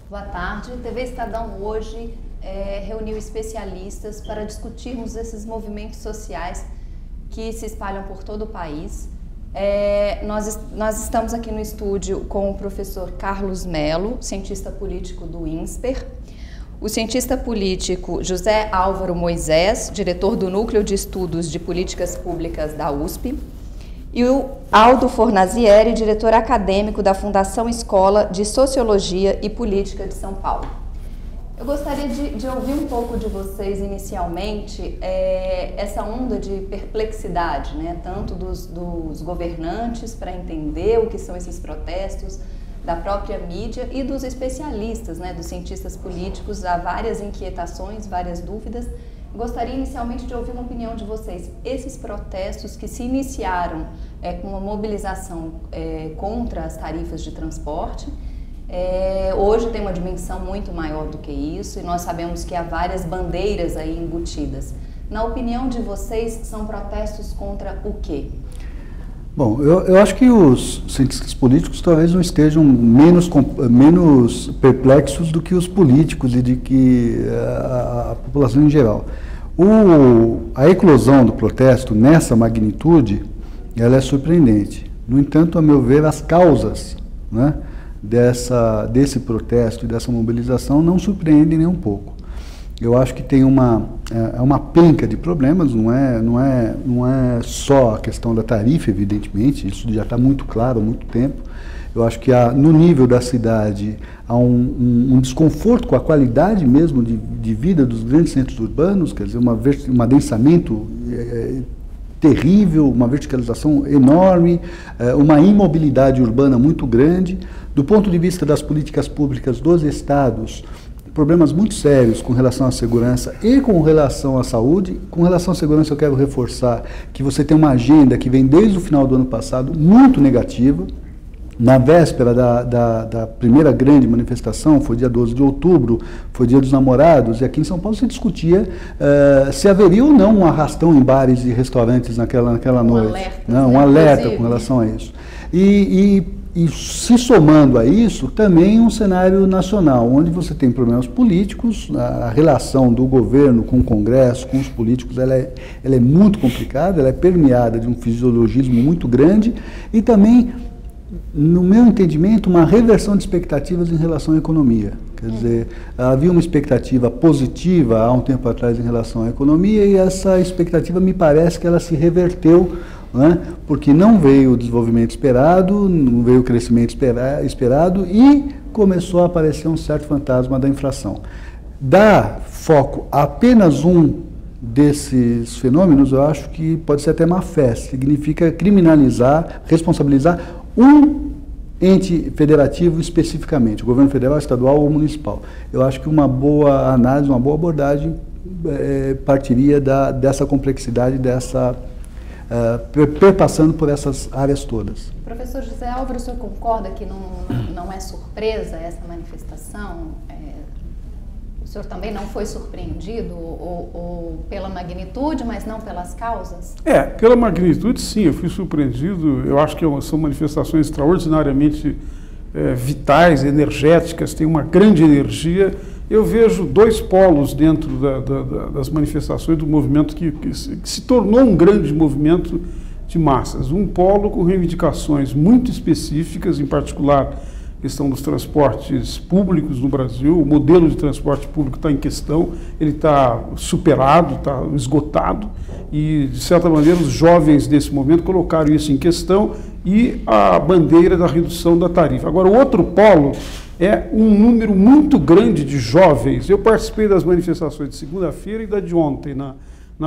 Boa tarde. TV Estadão hoje reuniu especialistas para discutirmos esses movimentos sociais que se espalham por todo o país. Nós estamos aqui no estúdio com o professor Carlos Melo, cientista político do INSPER, o cientista político José Álvaro Moisés, diretor do Núcleo de Estudos de Políticas Públicas da USP, e o Aldo Fornazieri, diretor acadêmico da Fundação Escola de Sociologia e Política de São Paulo. Eu gostaria de ouvir um pouco de vocês inicialmente essa onda de perplexidade, né, tanto dos governantes para entender o que são esses protestos, da própria mídia e dos especialistas, né, dos cientistas políticos. Há várias inquietações, várias dúvidas. Gostaria inicialmente de ouvir uma opinião de vocês. Esses protestos que se iniciaram com uma mobilização contra as tarifas de transporte, hoje tem uma dimensão muito maior do que isso, e nós sabemos que há várias bandeiras aí embutidas. Na opinião de vocês, são protestos contra o quê? Bom, eu acho que os cientistas políticos talvez não estejam menos perplexos do que os políticos e de que a população em geral. A eclosão do protesto nessa magnitude, ela é surpreendente. No entanto, a meu ver, as causas, né, desse protesto e dessa mobilização não surpreendem nem um pouco. Eu acho que tem uma penca de problemas, não é só a questão da tarifa, evidentemente, isso já está muito claro há muito tempo. Eu acho que no nível da cidade há um desconforto com a qualidade mesmo de vida dos grandes centros urbanos, quer dizer, um adensamento terrível, uma verticalização enorme, uma imobilidade urbana muito grande. Do ponto de vista das políticas públicas dos estados, problemas muito sérios com relação à segurança e com relação à saúde. Com relação à segurança, eu quero reforçar que você tem uma agenda que vem desde o final do ano passado muito negativa. Na véspera da primeira grande manifestação, foi dia 12 de outubro, foi dia dos namorados, e aqui em São Paulo se discutia se haveria ou não um arrastão em bares e restaurantes naquela noite. Alerta, não, um alerta com relação a isso. E se somando a isso, também um cenário nacional, onde você tem problemas políticos, a relação do governo com o Congresso, com os políticos, ela é muito complicada, ela é permeada de um fisiologismo muito grande e também, no meu entendimento, uma reversão de expectativas em relação à economia. Quer dizer, havia uma expectativa positiva há um tempo atrás em relação à economia e essa expectativa me parece que ela se reverteu, né, porque não veio o desenvolvimento esperado, não veio o crescimento esperado e começou a aparecer um certo fantasma da inflação. Dar foco a apenas um desses fenômenos, eu acho que pode ser até má fé, significa criminalizar, responsabilizar um ente federativo especificamente, o governo federal, estadual ou municipal. Eu acho que uma boa análise, uma boa abordagem partiria dessa complexidade, perpassando por essas áreas todas. Professor José Álvaro, o senhor concorda que não é surpresa essa manifestação? O senhor também não foi surpreendido ou pela magnitude, mas não pelas causas? Pela magnitude, sim, eu fui surpreendido. Eu acho que são manifestações extraordinariamente vitais, energéticas, têm uma grande energia. Eu vejo dois polos dentro das manifestações do movimento que se tornou um grande movimento de massas. Um polo com reivindicações muito específicas, em particular a questão dos transportes públicos no Brasil. O modelo de transporte público está em questão, ele está superado, está esgotado, e, de certa maneira, os jovens desse momento colocaram isso em questão e a bandeira da redução da tarifa. Agora, o outro polo é um número muito grande de jovens. Eu participei das manifestações de segunda-feira e da de ontem na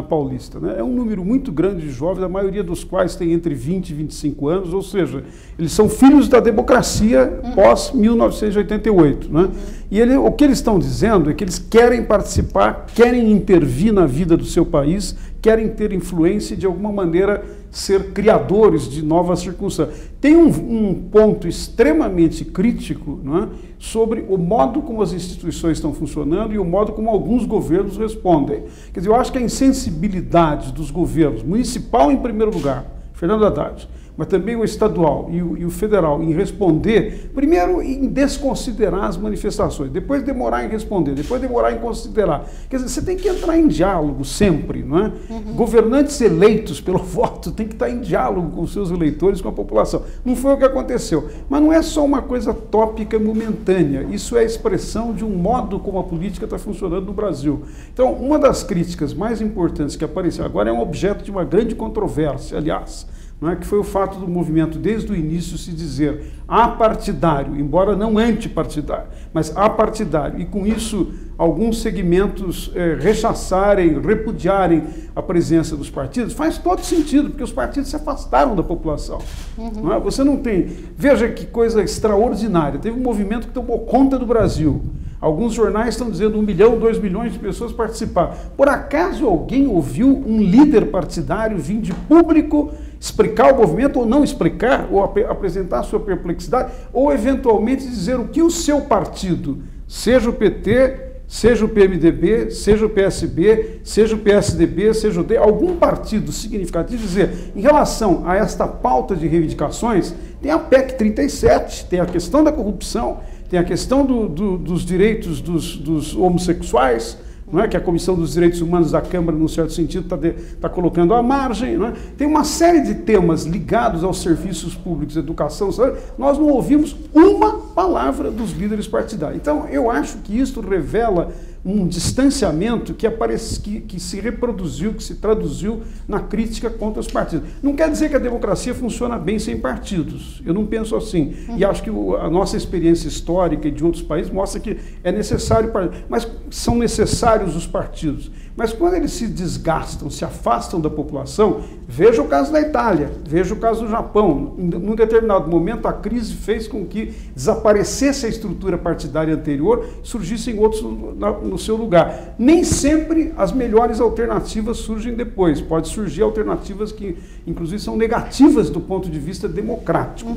Paulista, né? É um número muito grande de jovens, a maioria dos quais tem entre 20 e 25 anos, ou seja, eles são filhos da democracia pós-1988. Né? E o que eles estão dizendo é que eles querem participar, querem intervir na vida do seu país, querem ter influência e, de alguma maneira, ser criadores de novas circunstâncias. Tem um ponto extremamente crítico, não é, sobre o modo como as instituições estão funcionando e o modo como alguns governos respondem. Quer dizer, eu acho que a insensibilidade dos governos, municipal em primeiro lugar, Fernando Haddad, mas também o estadual e o federal, em responder, primeiro em desconsiderar as manifestações, depois demorar em responder, depois demorar em considerar. Quer dizer, você tem que entrar em diálogo sempre, não é? Governantes eleitos pelo voto têm que estar em diálogo com os seus eleitores, com a população. Não foi o que aconteceu. Mas não é só uma coisa tópica e momentânea, isso é a expressão de um modo como a política está funcionando no Brasil. Então, uma das críticas mais importantes que apareceu, agora é um objeto de uma grande controvérsia, aliás, não é, que foi o fato do movimento, desde o início, se dizer apartidário, embora não antipartidário, mas apartidário, e com isso alguns segmentos rechaçarem, repudiarem a presença dos partidos, faz todo sentido, porque os partidos se afastaram da população. Não é? Você não tem... Veja que coisa extraordinária, teve um movimento que tomou conta do Brasil. Alguns jornais estão dizendo 1 milhão, 2 milhões de pessoas participaram. Por acaso alguém ouviu um líder partidário vir de público explicar o movimento ou não explicar, ou apresentar a sua perplexidade, ou eventualmente dizer o que o seu partido, seja o PT, seja o PMDB, seja o PSB, seja o PSDB, seja o D, algum partido significativo, dizer, em relação a esta pauta de reivindicações, tem a PEC 37, tem a questão da corrupção, tem a questão dos direitos dos homossexuais, não é? Que a Comissão dos Direitos Humanos da Câmara, num certo sentido, está colocando à margem. Não é? Tem uma série de temas ligados aos serviços públicos, educação, sabe? Nós não ouvimos uma palavra dos líderes partidários. Então, eu acho que isso revela um distanciamento que se reproduziu, que se traduziu na crítica contra os partidos. Não quer dizer que a democracia funciona bem sem partidos. Eu não penso assim. E acho que a nossa experiência histórica e de outros países mostra que é necessário, mas são necessários os partidos. Mas quando eles se desgastam, se afastam da população, veja o caso da Itália, veja o caso do Japão. Num determinado momento, a crise fez com que desaparecesse a estrutura partidária anterior, surgissem outros no seu lugar. Nem sempre as melhores alternativas surgem depois. Pode surgir alternativas que, inclusive, são negativas do ponto de vista democrático,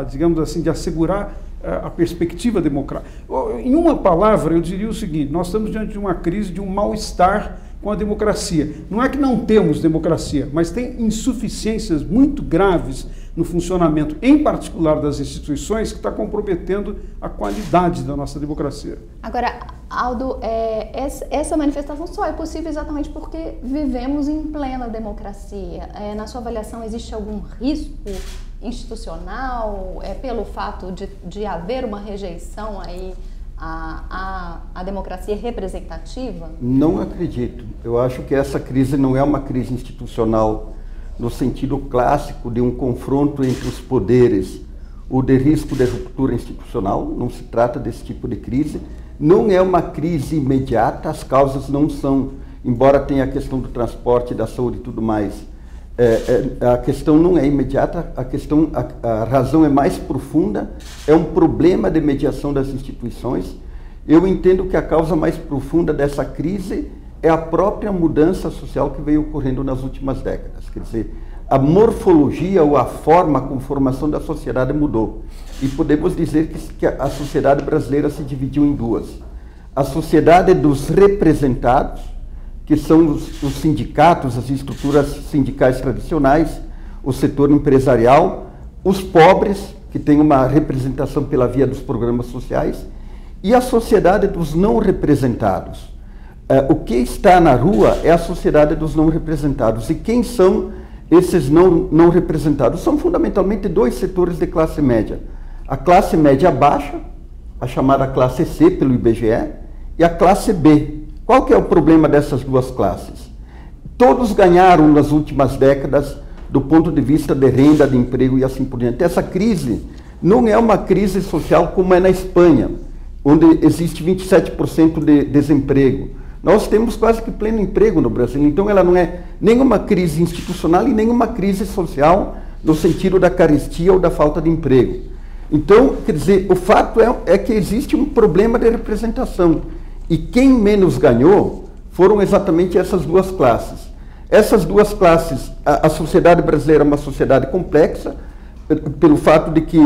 digamos assim, de assegurar a perspectiva democrática. Em uma palavra, eu diria o seguinte: nós estamos diante de uma crise, de um mal-estar com a democracia. Não é que não temos democracia, mas tem insuficiências muito graves no funcionamento, em particular das instituições, que está comprometendo a qualidade da nossa democracia. Agora, Aldo, essa manifestação só é possível exatamente porque vivemos em plena democracia. Na sua avaliação, existe algum risco institucional pelo fato de haver uma rejeição aí à democracia representativa? Não acredito. Eu acho que essa crise não é uma crise institucional no sentido clássico de um confronto entre os poderes ou de risco de ruptura institucional. Não se trata desse tipo de crise. Não é uma crise imediata, as causas não são, embora tenha a questão do transporte, da saúde e tudo mais, a questão não é imediata, a razão é mais profunda, é um problema de mediação das instituições. Eu entendo que a causa mais profunda dessa crise é a própria mudança social que veio ocorrendo nas últimas décadas. Quer dizer, a morfologia ou a forma, a conformação da sociedade mudou. E podemos dizer que a sociedade brasileira se dividiu em duas. A sociedade dos representados, que são os sindicatos, as estruturas sindicais tradicionais, o setor empresarial, os pobres, que tem uma representação pela via dos programas sociais, e a sociedade dos não representados. O que está na rua é a sociedade dos não representados. E quem são esses não representados? São fundamentalmente dois setores de classe média. A classe média baixa, a chamada classe C pelo IBGE, e a classe B. Qual que é o problema dessas duas classes? Todos ganharam nas últimas décadas do ponto de vista de renda, de emprego e assim por diante. Essa crise não é uma crise social como é na Espanha, onde existe 27% de desemprego. Nós temos quase que pleno emprego no Brasil, então ela não é nenhuma crise institucional e nenhuma crise social no sentido da carestia ou da falta de emprego. Então, quer dizer, o fato é que existe um problema de representação. E quem menos ganhou foram exatamente essas duas classes. Essas duas classes, a sociedade brasileira é uma sociedade complexa, pelo fato de que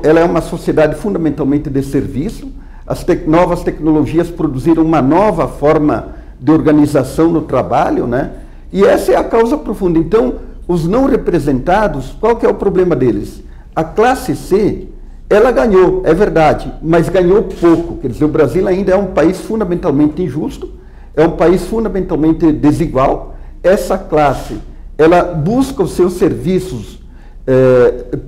ela é uma sociedade fundamentalmente de serviço. As novas tecnologias produziram uma nova forma de organização no trabalho, né? E essa é a causa profunda. Então, os não representados, qual que é o problema deles? A classe C, ela ganhou, é verdade, mas ganhou pouco. Quer dizer, o Brasil ainda é um país fundamentalmente injusto, é um país fundamentalmente desigual. Essa classe, ela busca os seus serviços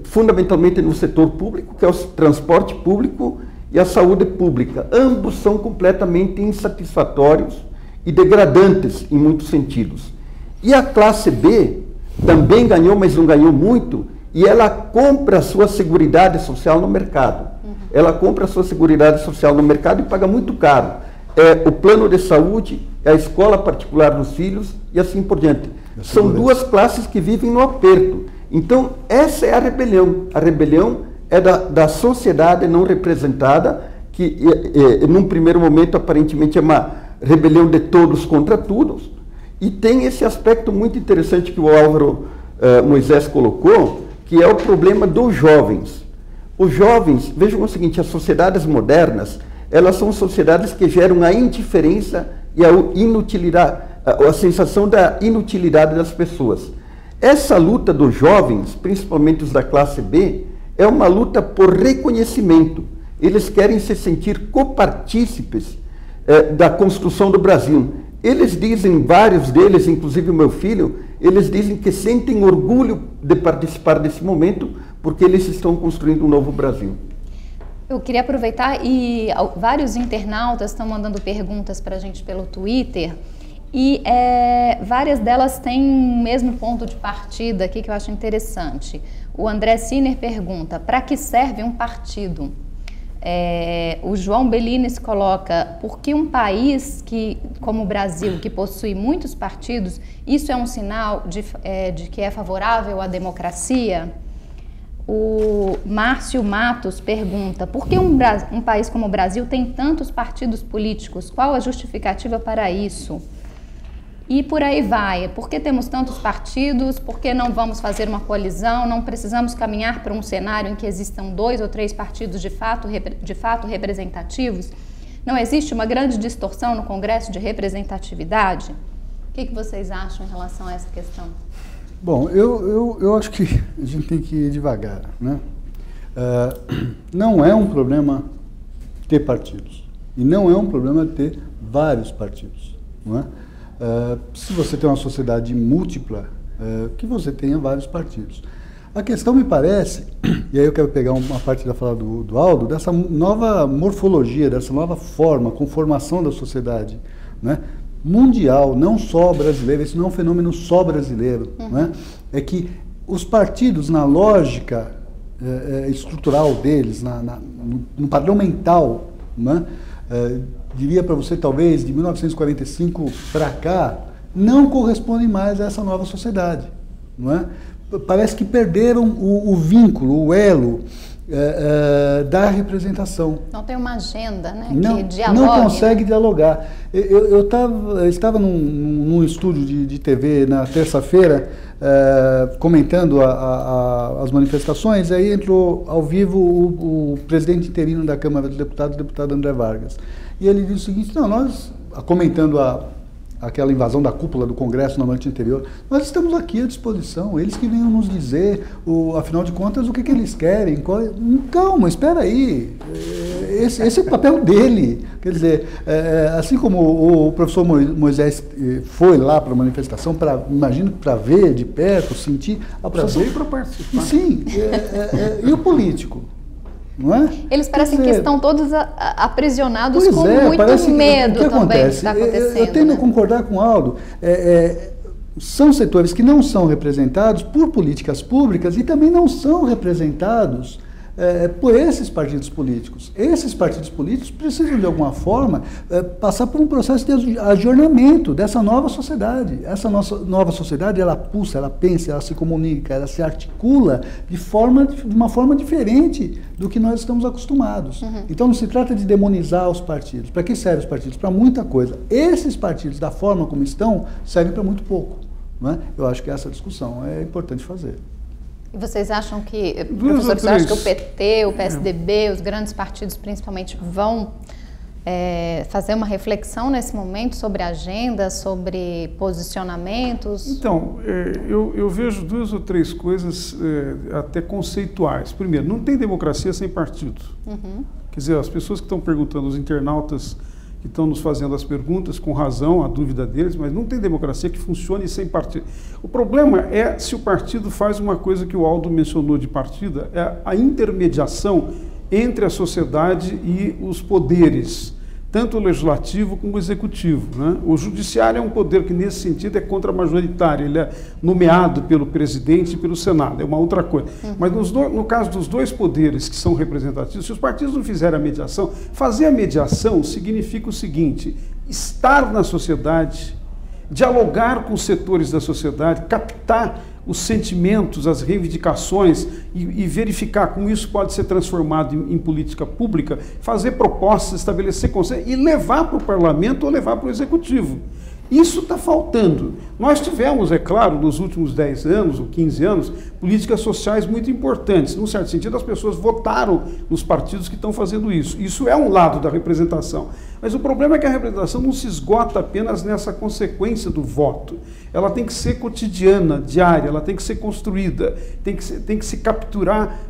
fundamentalmente no setor público, que é o transporte público e a saúde pública. Ambos são completamente insatisfatórios e degradantes em muitos sentidos. E a classe B também ganhou, mas não ganhou muito, e ela compra a sua seguridade social no mercado. Ela compra a sua seguridade social no mercado e paga muito caro. É o plano de saúde, é a escola particular dos filhos e assim por diante. São duas classes que vivem no aperto. Então, essa é a rebelião. A rebelião é da sociedade não representada, que num primeiro momento aparentemente é uma rebelião de todos contra todos, e tem esse aspecto muito interessante que o Álvaro Moisés colocou, que é o problema dos jovens. Os jovens, vejam o seguinte, as sociedades modernas, elas são sociedades que geram a indiferença e a inutilidade, a sensação da inutilidade das pessoas. Essa luta dos jovens, principalmente os da classe B, é uma luta por reconhecimento. Eles querem se sentir copartícipes da construção do Brasil. Eles dizem, vários deles, inclusive o meu filho, eles dizem que sentem orgulho de participar desse momento porque eles estão construindo um novo Brasil. Eu queria aproveitar e vários internautas estão mandando perguntas para a gente pelo Twitter e várias delas têm o mesmo ponto de partida aqui que eu acho interessante. O André Siner pergunta, para que serve um partido? O João Bellines coloca, por que um país como o Brasil, que possui muitos partidos, isso é um sinal de que é favorável à democracia? O Márcio Matos pergunta, por que um país como o Brasil tem tantos partidos políticos? Qual a justificativa para isso? E por aí vai. Por que temos tantos partidos? Por que não vamos fazer uma coalizão? Não precisamos caminhar para um cenário em que existam 2 ou 3 partidos de fato representativos? Não existe uma grande distorção no Congresso de representatividade? O que vocês acham em relação a essa questão? Bom, eu acho que a gente tem que ir devagar, né? Não é um problema ter partidos. E não é um problema ter vários partidos, não é? Se você tem uma sociedade múltipla, que você tenha vários partidos. A questão me parece, e aí eu quero pegar uma parte da fala do Aldo, dessa nova morfologia, dessa nova forma, conformação da sociedade, né? Mundial, não só brasileira, esse não é um fenômeno só brasileiro, né? É que os partidos, na lógica estrutural deles, no padrão mental, né? Diria para você, talvez, de 1945 para cá, não correspondem mais a essa nova sociedade, não é? Parece que perderam o vínculo, o elo da representação. Não tem uma agenda, né, que dialogue. Não consegue dialogar. Eu estava num estúdio de TV na terça-feira, comentando as manifestações, aí entrou ao vivo o presidente interino da Câmara dos Deputados, o deputado André Vargas. E ele disse o seguinte, não, nós, comentando aquela invasão da cúpula do Congresso na noite anterior, nós estamos aqui à disposição, eles que venham nos dizer, afinal de contas, o que eles querem. Calma, espera aí, esse é o papel dele. Quer dizer, assim como o professor Moisés foi lá para a manifestação, imagino, para ver de perto, sentir a população. Para participar. Sim, e o político? Não é? Eles parecem que estão todos aprisionados com muito medo também do que está acontecendo. Eu tendo a concordar com o Aldo. São setores que não são representados por políticas públicas e também não são representados por esses partidos políticos. Esses partidos políticos precisam, de alguma forma, passar por um processo de ajornamento dessa nova sociedade. Essa nossa nova sociedade, ela pulsa, ela pensa, ela se comunica, ela se articula de uma forma diferente do que nós estamos acostumados. Então, não se trata de demonizar os partidos. Para que servem os partidos? Para muita coisa. Esses partidos, da forma como estão, servem para muito pouco, não é? Eu acho que essa discussão é importante fazer. E vocês acham que, professor, você acha que o PT, o PSDB, os grandes partidos principalmente, vão fazer uma reflexão nesse momento sobre agenda, sobre posicionamentos? Então, eu vejo 2 ou 3 coisas até conceituais. Primeiro, não tem democracia sem partido. Quer dizer, as pessoas que estão perguntando, os internautas que estão nos fazendo as perguntas, com razão, a dúvida deles, mas não tem democracia que funcione sem partido. O problema é se o partido faz uma coisa que o Aldo mencionou de partida, é a intermediação entre a sociedade e os poderes, tanto o legislativo como o executivo, né? O judiciário é um poder que, nesse sentido, é contramajoritário, ele é nomeado pelo presidente e pelo Senado, é uma outra coisa. Mas no caso dos 2 poderes que são representativos, se os partidos não fizerem a mediação, fazer a mediação significa o seguinte: estar na sociedade, dialogar com os setores da sociedade, captar os sentimentos, as reivindicações e verificar como isso pode ser transformado em política pública, fazer propostas, estabelecer consenso e levar para o parlamento ou levar para o executivo. Isso está faltando. Nós tivemos, é claro, nos últimos 10 anos ou 15 anos, políticas sociais muito importantes. Num certo sentido, as pessoas votaram nos partidos que estão fazendo isso. Isso é um lado da representação. Mas o problema é que a representação não se esgota apenas nessa consequência do voto. Ela tem que ser cotidiana, diária, ela tem que ser construída, tem que se capturar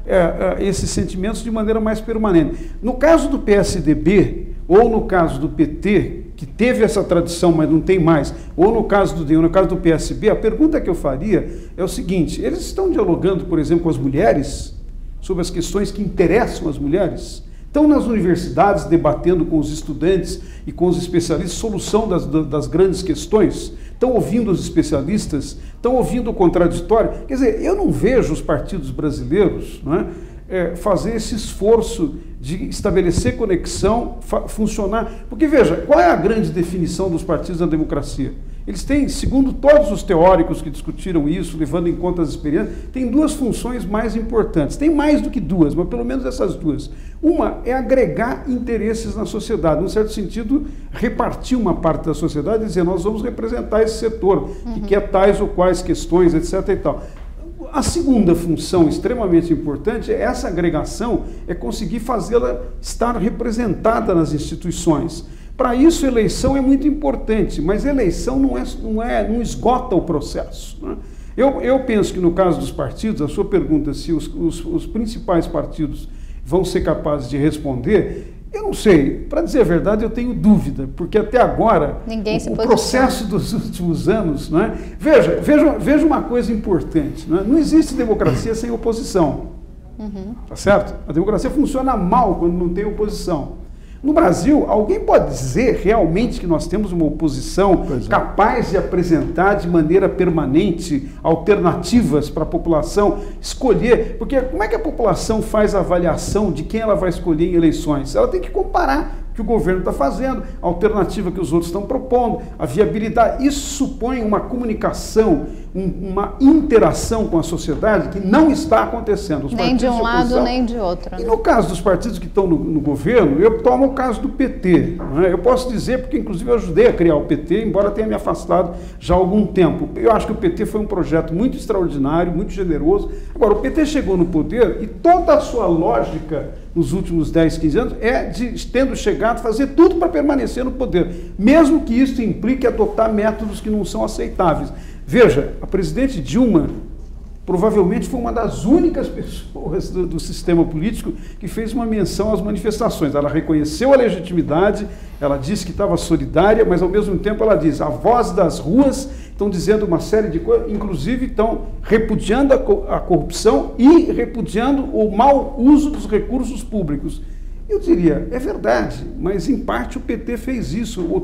esses sentimentos de maneira mais permanente. No caso do PSDB, ou no caso do PT, que teve essa tradição, mas não tem mais, ou no caso do DEM, ou no caso do PSB, a pergunta que eu faria é o seguinte: eles estão dialogando, por exemplo, com as mulheres, sobre as questões que interessam as mulheres? Estão nas universidades debatendo com os estudantes e com os especialistas solução das grandes questões? Estão ouvindo os especialistas? Estão ouvindo o contraditório? Quer dizer, eu não vejo os partidos brasileiros, não é, fazer esse esforço de estabelecer conexão, funcionar. Porque, veja, qual é a grande definição dos partidos da democracia? Eles têm, segundo todos os teóricos que discutiram isso, levando em conta as experiências, tem 2 funções mais importantes. Tem mais do que 2, mas pelo menos essas 2. Uma é agregar interesses na sociedade, num certo sentido, repartir uma parte da sociedade e dizer: nós vamos representar esse setor, que quer tais ou quais questões, etc. e tal. A segunda função extremamente importante é essa agregação, é conseguir fazê-la estar representada nas instituições. Para isso, eleição é muito importante, mas eleição não esgota o processo, né? Eu penso que no caso dos partidos, a sua pergunta se os principais partidos vão ser capazes de responder, eu não sei. Para dizer a verdade, eu tenho dúvida, porque até agora o processo dos últimos anos, né? Veja uma coisa importante, né? Não existe democracia sem oposição, tá certo? A democracia funciona mal quando não tem oposição. No Brasil, alguém pode dizer realmente que nós temos uma oposição capaz de apresentar de maneira permanente alternativas para a população escolher? Porque como é que a população faz a avaliação de quem ela vai escolher em eleições? Ela tem que comparar o que o governo está fazendo, a alternativa que os outros estão propondo, a viabilidade. Isso supõe uma comunicação, uma interação com a sociedade que não está acontecendo. Nem de um lado, nem de outro. E no caso dos partidos que estão no governo, eu tomo o caso do PT. Né? Eu posso dizer, porque inclusive eu ajudei a criar o PT, embora tenha me afastado já há algum tempo. Eu acho que o PT foi um projeto muito extraordinário, muito generoso. Agora, o PT chegou no poder e toda a sua lógica nos últimos 10, 15 anos é de, tendo chegado, fazer tudo para permanecer no poder, mesmo que isso implique adotar métodos que não são aceitáveis. Veja, a presidente Dilma provavelmente foi uma das únicas pessoas do sistema político que fez uma menção às manifestações. Ela reconheceu a legitimidade, ela disse que estava solidária, mas ao mesmo tempo ela diz: a voz das ruas estão dizendo uma série de coisas, inclusive estão repudiando a corrupção e repudiando o mau uso dos recursos públicos. Eu diria, é verdade, mas em parte o PT fez isso, ou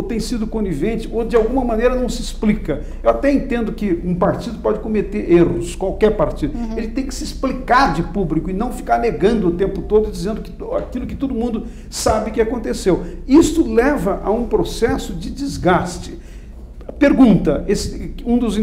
tem sido conivente, ou de alguma maneira não se explica. Eu até entendo que um partido pode cometer erros, qualquer partido. Ele tem que se explicar de público e não ficar negando o tempo todo, dizendo que aquilo que todo mundo sabe que aconteceu. Isso leva a um processo de desgaste. Pergunta, um dos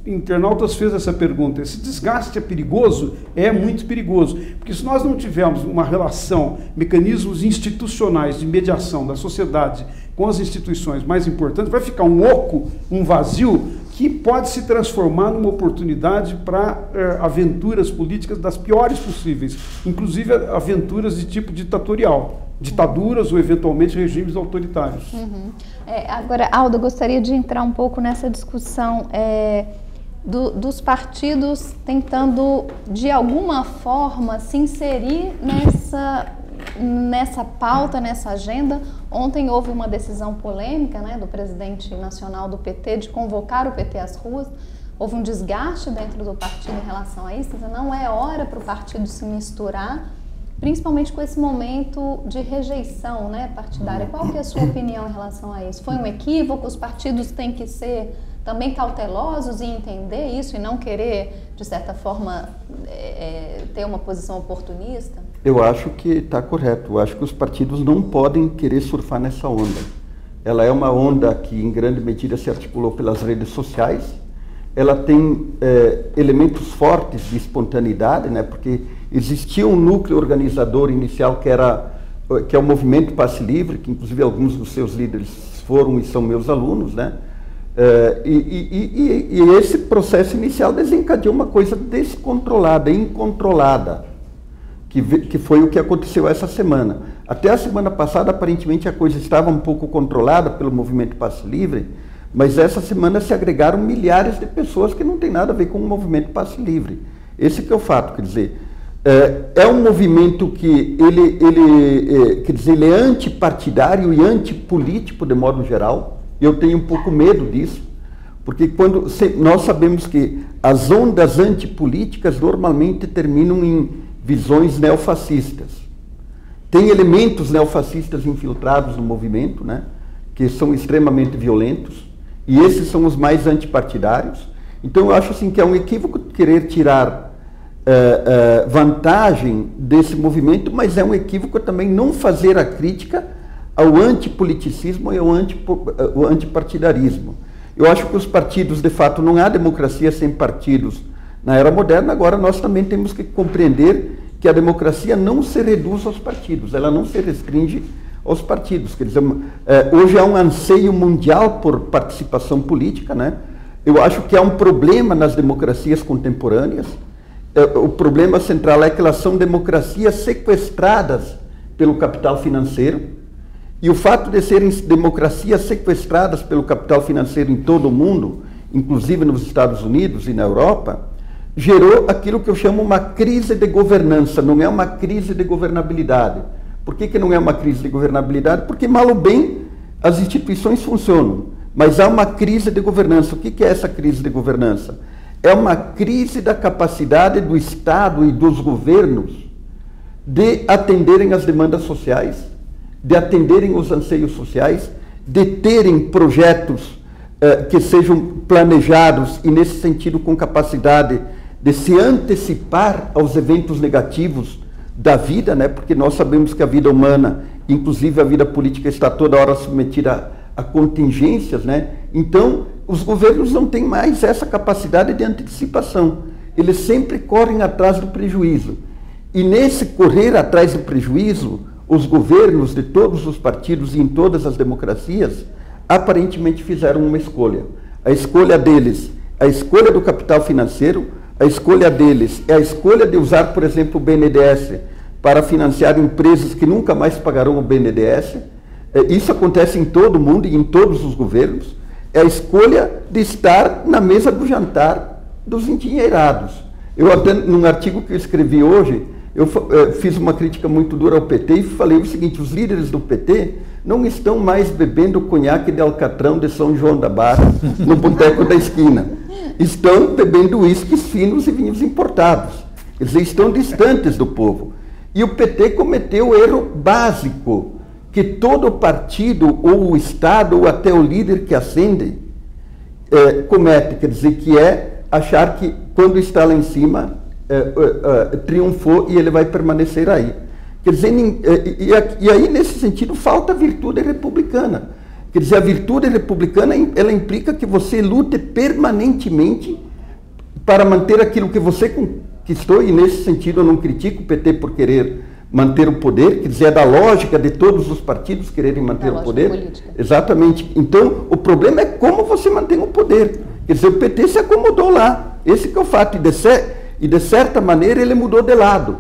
internautas fez essa pergunta: esse desgaste é perigoso? É muito perigoso, porque se nós não tivermos uma relação, mecanismos institucionais de mediação da sociedade com as instituições mais importantes, vai ficar um oco, um vazio, que pode se transformar numa oportunidade para aventuras políticas das piores possíveis, inclusive aventuras de tipo ditatorial, ditaduras ou eventualmente regimes autoritários. Agora, Aldo, eu gostaria de entrar um pouco nessa discussão dos partidos tentando, de alguma forma, se inserir nessa pauta, nessa agenda. Ontem houve uma decisão polêmica, né, do presidente nacional do PT de convocar o PT às ruas. Houve um desgaste dentro do partido em relação a isso. Não é hora para o partido se misturar, principalmente com esse momento de rejeição, né, partidária. Qual que é a sua opinião em relação a isso? Foi um equívoco? Os partidos têm que ser também cautelosos e entender isso e não querer, de certa forma, ter uma posição oportunista? Eu acho que está correto. Eu acho que os partidos não podem querer surfar nessa onda. Ela é uma onda que, em grande medida, se articulou pelas redes sociais. Ela tem elementos fortes de espontaneidade, né? Porque existia um núcleo organizador inicial que é o Movimento Passe Livre, que inclusive alguns dos seus líderes foram e são meus alunos, né? E esse processo inicial desencadeou uma coisa descontrolada, incontrolada, que foi o que aconteceu essa semana. Até a semana passada, aparentemente, a coisa estava um pouco controlada pelo Movimento Passe Livre, mas essa semana se agregaram milhares de pessoas que não tem nada a ver com o Movimento Passe Livre. Esse que é o fato, quer dizer, é um movimento que ele é antipartidário e antipolítico de modo geral. Eu tenho um pouco medo disso, porque nós sabemos que as ondas antipolíticas normalmente terminam em visões neofascistas. Tem elementos neofascistas infiltrados no movimento, né, que são extremamente violentos, e esses são os mais antipartidários. Então eu acho assim, que é um equívoco querer tirar vantagem desse movimento, mas é um equívoco também não fazer a crítica ao antipoliticismo e ao antipartidarismo. Eu acho que os partidos, de fato, não há democracia sem partidos na era moderna. Agora nós também temos que compreender que a democracia não se reduz aos partidos, ela não se restringe aos partidos. Quer dizer, hoje há um anseio mundial por participação política, né? Eu acho que há um problema nas democracias contemporâneas. O problema central é que elas são democracias sequestradas pelo capital financeiro. E o fato de serem democracias sequestradas pelo capital financeiro em todo o mundo, inclusive nos Estados Unidos e na Europa, gerou aquilo que eu chamo uma crise de governança, não é uma crise de governabilidade. Por que não é uma crise de governabilidade? Porque, mal ou bem, as instituições funcionam, mas há uma crise de governança. O que é essa crise de governança? É uma crise da capacidade do Estado e dos governos de atenderem às demandas sociais, de atenderem os anseios sociais, de terem projetos que sejam planejados e, nesse sentido, com capacidade de se antecipar aos eventos negativos da vida, né? Porque nós sabemos que a vida humana, inclusive a vida política, está toda hora submetida a contingências, né? Então, os governos não têm mais essa capacidade de antecipação. Eles sempre correm atrás do prejuízo. E nesse correr atrás do prejuízo, os governos de todos os partidos e em todas as democracias aparentemente fizeram uma escolha. A escolha deles, a escolha do capital financeiro, a escolha deles é a escolha de usar, por exemplo, o BNDES para financiar empresas que nunca mais pagarão o BNDES. Isso acontece em todo o mundo e em todos os governos. É a escolha de estar na mesa do jantar dos endinheirados. Eu até, num artigo que eu escrevi hoje, eu fiz uma crítica muito dura ao PT e falei o seguinte: os líderes do PT não estão mais bebendo conhaque de Alcatrão de São João da Barra no boteco da esquina. Estão bebendo uísques finos e vinhos importados. Eles estão distantes do povo. E o PT cometeu o erro básico que todo partido, ou o Estado, ou até o líder que ascende, comete, quer dizer, que é achar que quando está lá em cima, triunfou e ele vai permanecer aí. Quer dizer, e aí, nesse sentido, falta a virtude republicana. Quer dizer, a virtude republicana, ela implica que você lute permanentemente para manter aquilo que você conquistou, e nesse sentido eu não critico o PT por querer manter o poder, quer dizer, é da lógica de todos os partidos quererem manter o poder. Política. Exatamente. Então, o problema é como você mantém o poder. Quer dizer, o PT se acomodou lá. Esse que é o fato. E de certa maneira ele mudou de lado,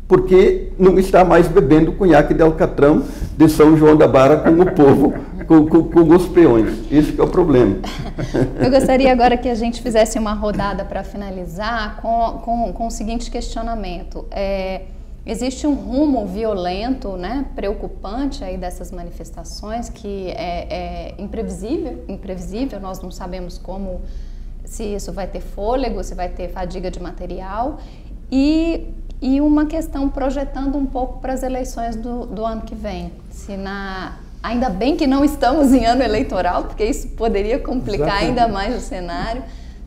porque não está mais bebendo conhaque de Alcatrão de São João da Barra com o povo, com os peões. Esse que é o problema. Eu gostaria agora que a gente fizesse uma rodada para finalizar com o seguinte questionamento. Existe um rumo violento, né, preocupante aí dessas manifestações que é imprevisível, nós não sabemos se isso vai ter fôlego, se vai ter fadiga de material, e uma questão projetando um pouco para as eleições do ano que vem. Ainda bem que não estamos em ano eleitoral, porque isso poderia complicar ainda mais o cenário,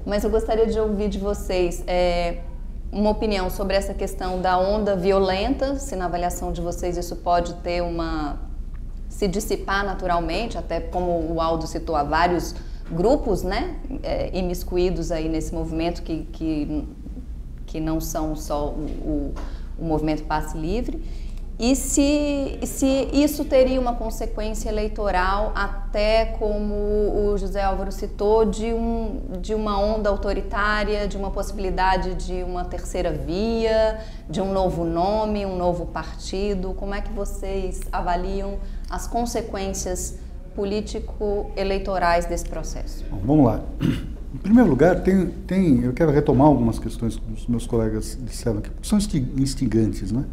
mas eu gostaria de ouvir de vocês uma opinião sobre essa questão da onda violenta, se na avaliação de vocês isso pode ter se dissipar naturalmente, até como o Aldo citou, há vários grupos, né, imiscuídos aí nesse movimento que não são só o movimento Passe Livre, e se isso teria uma consequência eleitoral, até como o José Álvaro citou, de uma onda autoritária, de uma possibilidade de uma terceira via, de um novo nome, um novo partido. Como é que vocês avaliam as consequências político-eleitorais desse processo? Bom, vamos lá. Em primeiro lugar, eu quero retomar algumas questões que os meus colegas disseram aqui, que são instigantes, né?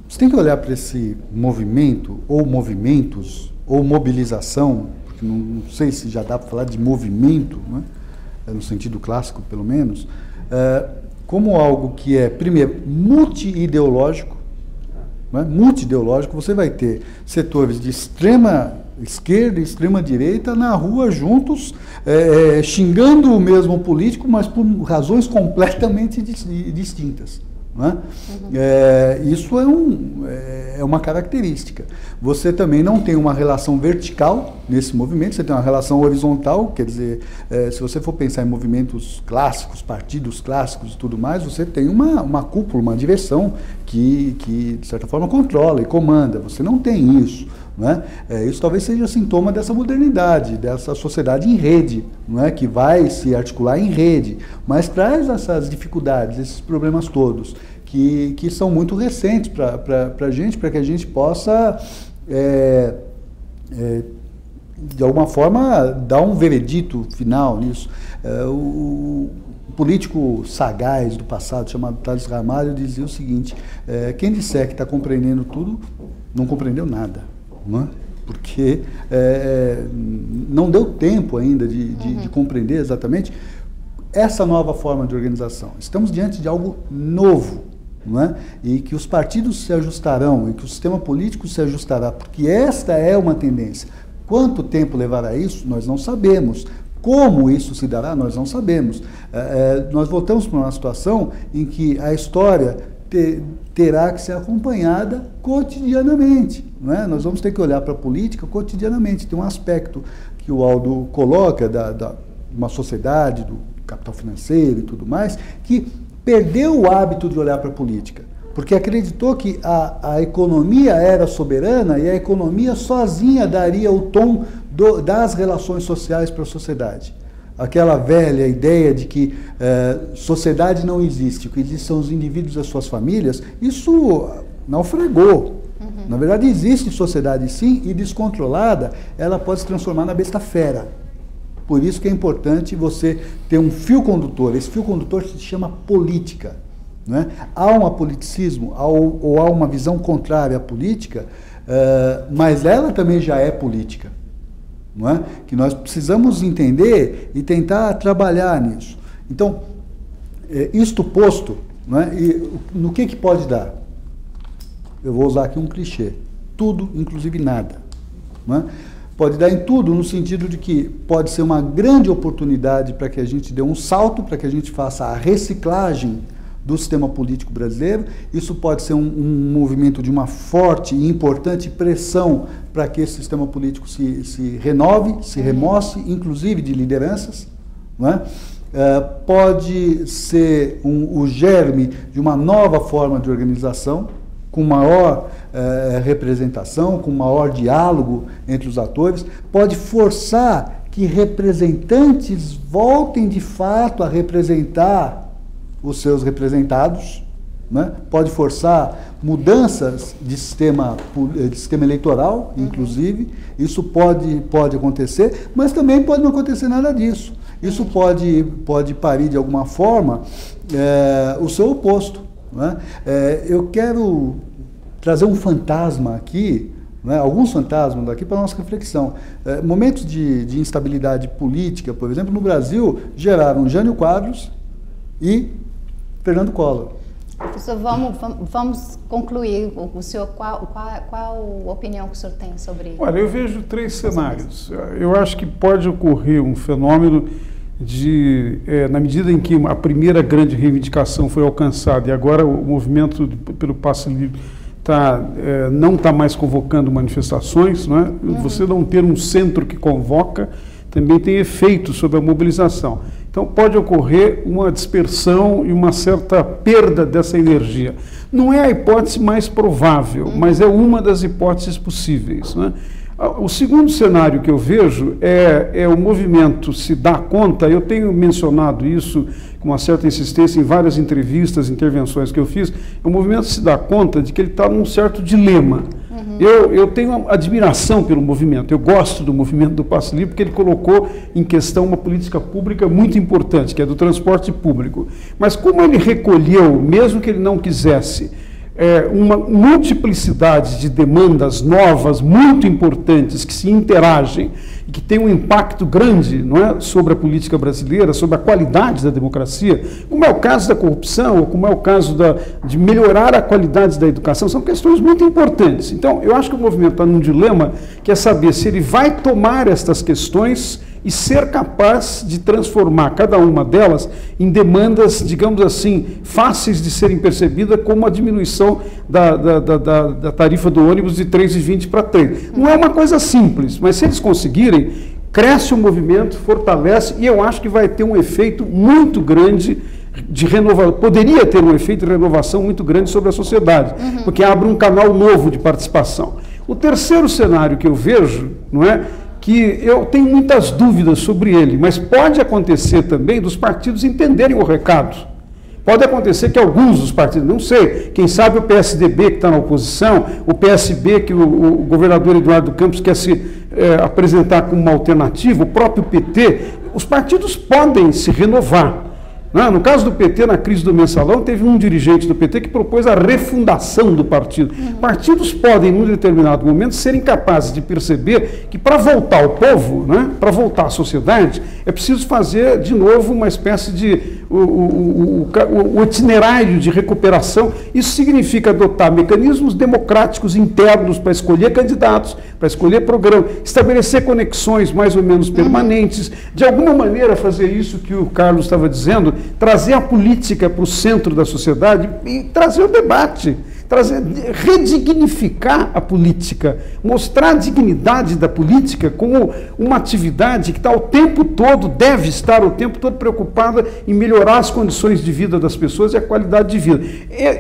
Você tem que olhar para esse movimento, ou movimentos, ou mobilização, porque não sei se já dá para falar de movimento, né? No sentido clássico, pelo menos, como algo que é, primeiro, multi-ideológico, né? Multi-ideológico. Você vai ter setores de extrema esquerda e extrema direita na rua juntos, xingando o mesmo político, mas por razões completamente distintas. Né? Isso é uma característica. Você também não tem uma relação vertical nesse movimento, você tem uma relação horizontal, quer dizer, se você for pensar em movimentos clássicos, partidos clássicos e tudo mais, você tem uma cúpula, uma direção que de certa forma controla e comanda. Você não tem isso. Não é? Isso talvez seja sintoma dessa modernidade, dessa sociedade em rede, não é? Que vai se articular em rede, mas traz essas dificuldades, esses problemas todos, que são muito recentes para a gente, para que a gente possa, de alguma forma, dar um veredito final nisso. O político sagaz do passado, chamado Tales Ramalho, dizia o seguinte: quem disser que está compreendendo tudo, não compreendeu nada. Não é? Porque não deu tempo ainda de compreender exatamente essa nova forma de organização. Estamos diante de algo novo, não é? E que os partidos se ajustarão, e que o sistema político se ajustará, porque esta é uma tendência. Quanto tempo levará isso, nós não sabemos. Como isso se dará, nós não sabemos. Nós voltamos para uma situação em que a história terá que ser acompanhada cotidianamente. Não é? Nós vamos ter que olhar para a política cotidianamente. Tem um aspecto que o Aldo coloca da uma sociedade, do capital financeiro e tudo mais, que perdeu o hábito de olhar para a política, porque acreditou que a economia era soberana e a economia sozinha daria o tom das relações sociais para a sociedade. Aquela velha ideia de que sociedade não existe, o que existe são os indivíduos e as suas famílias, isso naufragou. Na verdade, existe sociedade sim, e descontrolada, ela pode se transformar na besta fera. Por isso que é importante você ter um fio condutor. Esse fio condutor se chama política. Né? Há um apoliticismo, ou há uma visão contrária à política, mas ela também já é política. Não é? Que nós precisamos entender e tentar trabalhar nisso. Então, isto posto, não é? E no que pode dar? Eu vou usar aqui um clichê. Tudo, inclusive nada. Não é? Pode dar em tudo, no sentido de que pode ser uma grande oportunidade para que a gente dê um salto, para que a gente faça a reciclagem do sistema político brasileiro. Isso pode ser um movimento de uma forte e importante pressão para que esse sistema político se renove, se remoce, inclusive de lideranças. Não é? Pode ser o germe de uma nova forma de organização, com maior representação, com maior diálogo entre os atores. Pode forçar que representantes voltem de fato a representar os seus representados, né? Pode forçar mudanças de sistema eleitoral, inclusive, isso pode acontecer, mas também pode não acontecer nada disso. Isso pode parir de alguma forma o seu oposto, né? Eu quero trazer um fantasma aqui, né, alguns fantasmas aqui para a nossa reflexão. Momentos de instabilidade política, por exemplo, no Brasil, geraram Jânio Quadros e Fernando Collor. Professor, vamos concluir. O senhor, qual a opinião que o senhor tem sobre isso? Olha, eu vejo 3 cenários. Eu acho que pode ocorrer um fenômeno na medida em que a primeira grande reivindicação foi alcançada e agora o movimento pelo passe livre não está mais convocando manifestações, não é? Você não ter um centro que convoca também tem efeito sobre a mobilização. Então pode ocorrer uma dispersão e uma certa perda dessa energia. Não é a hipótese mais provável, mas é uma das hipóteses possíveis, não é? O segundo cenário que eu vejo é o movimento se dar conta, eu tenho mencionado isso com uma certa insistência em várias entrevistas, intervenções que eu fiz, o movimento se dá conta de que ele está num certo dilema. Eu tenho admiração pelo movimento, eu gosto do movimento do Passe Livre porque ele colocou em questão uma política pública muito importante, que é do transporte público. Mas como ele recolheu, mesmo que ele não quisesse, uma multiplicidade de demandas novas, muito importantes, que se interagem e que têm um impacto grande, não é, sobre a política brasileira, sobre a qualidade da democracia, como é o caso da corrupção, ou como é o caso de melhorar a qualidade da educação, são questões muito importantes. Então, eu acho que o movimento está num dilema que é saber se ele vai tomar estas questões e ser capaz de transformar cada uma delas em demandas, digamos assim, fáceis de serem percebidas, como a diminuição da tarifa do ônibus de 3,20 para 3. Não é uma coisa simples, mas se eles conseguirem, cresce o movimento, fortalece, e eu acho que vai ter um efeito muito grande de renovação, poderia ter um efeito de renovação muito grande sobre a sociedade, porque abre um canal novo de participação. O terceiro cenário que eu vejo, não é, que eu tenho muitas dúvidas sobre ele, mas pode acontecer também dos partidos entenderem o recado. Pode acontecer que alguns dos partidos, não sei, quem sabe o PSDB que está na oposição, o PSB que o governador Eduardo Campos quer se apresentar como uma alternativa, o próprio PT, os partidos podem se renovar. No caso do PT, na crise do mensalão, teve um dirigente do PT que propôs a refundação do partido. Partidos podem, num determinado momento, serem capazes de perceber que para voltar ao povo, para voltar à sociedade, é preciso fazer, de novo, uma espécie de o itinerário de recuperação. Isso significa adotar mecanismos democráticos internos para escolher candidatos, para escolher programa, estabelecer conexões mais ou menos permanentes, de alguma maneira fazer isso que o Carlos estava dizendo, trazer a política para o centro da sociedade e trazer o debate, redignificar a política, mostrar a dignidade da política como uma atividade que está o tempo todo, deve estar o tempo todo preocupada em melhorar as condições de vida das pessoas e a qualidade de vida.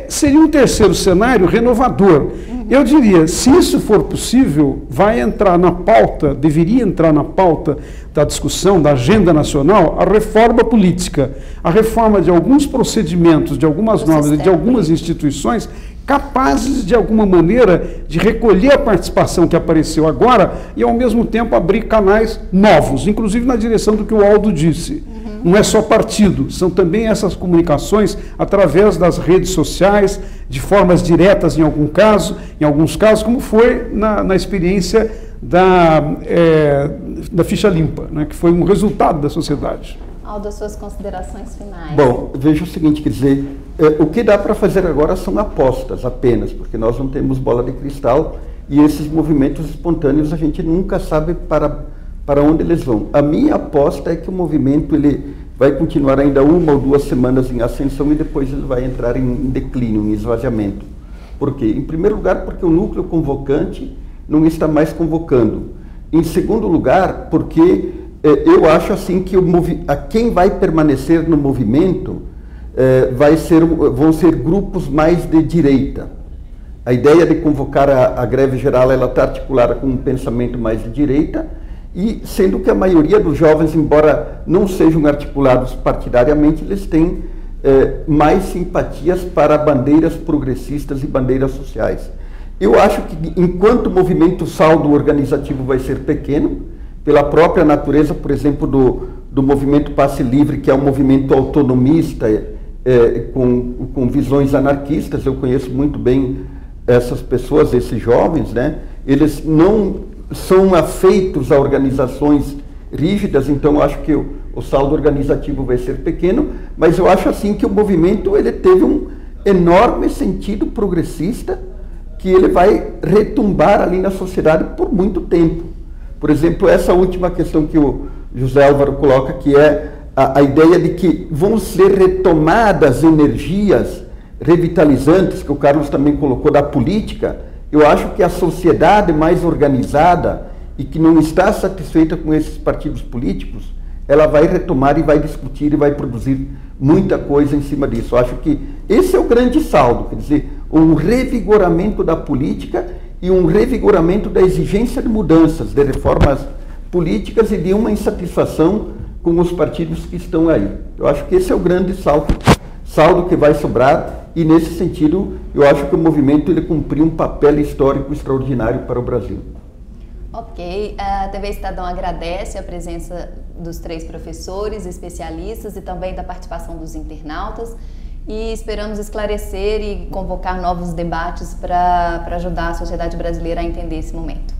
Seria um terceiro cenário renovador. Eu diria, se isso for possível, vai entrar na pauta, deveria entrar na pauta da discussão, da agenda nacional, a reforma política, a reforma de alguns procedimentos, de algumas normas, de algumas instituições capazes, de alguma maneira, de recolher a participação que apareceu agora e, ao mesmo tempo, abrir canais novos, inclusive na direção do que o Aldo disse. Não é só partido, são também essas comunicações através das redes sociais, de formas diretas em alguns casos, como foi na experiência da ficha limpa, que foi um resultado da sociedade. Aldo, suas considerações finais. Bom, veja o seguinte, quer dizer, o que dá para fazer agora são apostas apenas, porque nós não temos bola de cristal e esses movimentos espontâneos a gente nunca sabe para onde eles vão. A minha aposta é que o movimento ele vai continuar ainda 1 ou 2 semanas em ascensão e depois ele vai entrar em declínio, em esvaziamento. Por quê? Em primeiro lugar, porque o núcleo convocante não está mais convocando. Em segundo lugar, porque eu acho assim que quem vai permanecer no movimento vão ser grupos mais de direita. A ideia de convocar a greve geral ela está articulada com um pensamento mais de direita e sendo que a maioria dos jovens, embora não sejam articulados partidariamente, eles têm mais simpatias para bandeiras progressistas e bandeiras sociais. Eu acho que, enquanto o movimento saldo organizativo vai ser pequeno, pela própria natureza, por exemplo, do movimento Passe Livre, que é um movimento autonomista, com visões anarquistas, eu conheço muito bem essas pessoas, esses jovens, né? Eles não são afeitos a organizações rígidas, então eu acho que o saldo organizativo vai ser pequeno, mas eu acho assim que o movimento ele teve um enorme sentido progressista, que ele vai retumbar ali na sociedade por muito tempo. Por exemplo, essa última questão que o José Álvaro coloca, que é a ideia de que vão ser retomadas energias revitalizantes, que o Carlos também colocou, da política. Eu acho que a sociedade mais organizada e que não está satisfeita com esses partidos políticos, ela vai retomar e vai discutir e vai produzir muita coisa em cima disso. Eu acho que esse é o grande saldo, quer dizer, um revigoramento da política e um revigoramento da exigência de mudanças, de reformas políticas e de uma insatisfação com os partidos que estão aí. Eu acho que esse é o grande saldo que vai sobrar, e nesse sentido eu acho que o movimento ele cumpriu um papel histórico extraordinário para o Brasil. Ok, a TV Estadão agradece a presença dos 3 professores, especialistas e também da participação dos internautas, e esperamos esclarecer e convocar novos debates para ajudar a sociedade brasileira a entender esse momento.